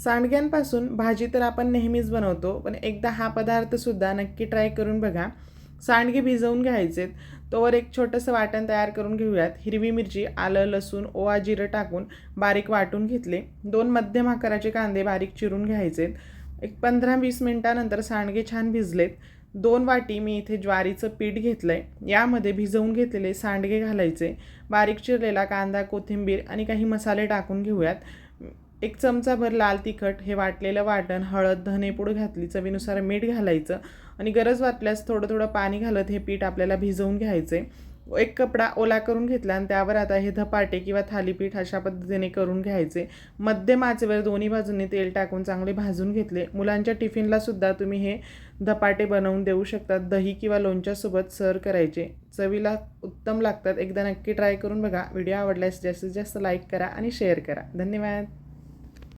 सांडग्यांपासून भाजी तर आपण नेहमीच बनवतो, पण एकदा हा पदार्थसुद्धा नक्की ट्राय करून बघा. सांडगे भिजवून घ्यायचेत. तोवर एक छोटंसं वाटण तयार करून घेऊयात. हिरवी मिरची, आलं, लसूण, ओवा, जिरं टाकून बारीक वाटून घेतले. 2 मध्यम आकाराचे कांदे बारीक चिरून घ्यायचेत. एक 15-20 मिनिटानंतर सांडगे छान भिजलेत. 2 वाटी मी इथे ज्वारीचं पीठ घेतलं आहे. यामध्ये भिजवून घेतलेले सांडगे घालायचे. बारीक चिरलेला कांदा, कोथिंबीर आणि काही मसाले टाकून घेऊयात. 1 चमचाभर लाल तिखट, हे वाटलेलं वाटण, हळद, धनेपूड घातली, चवीनुसार मीठ घालायचं आणि गरज वाटल्यास थोडं थोडं पाणी घालत हे पीठ आपल्याला भिजवून घ्यायचे. 1 कपडा ओला करून घेतला आणि त्यावर आता हे धपाटे किंवा थालीपीठ अशा पद्धतीने करून घ्यायचे. मध्यम आचेवर दोन्ही बाजूंनी तेल टाकून चांगले भाजून घेतले. मुलांच्या टिफिनला सुद्धा तुम्ही हे धपाटे बनवून देऊ शकता. दही किंवा लोणच्यासोबत सर्व करायचे. चवीला उत्तम लागतात. एकदा नक्की ट्राय करून बघा. व्हिडिओ आवडल्यास जास्तीत जास्त लाईक करा आणि शेअर करा. धन्यवाद.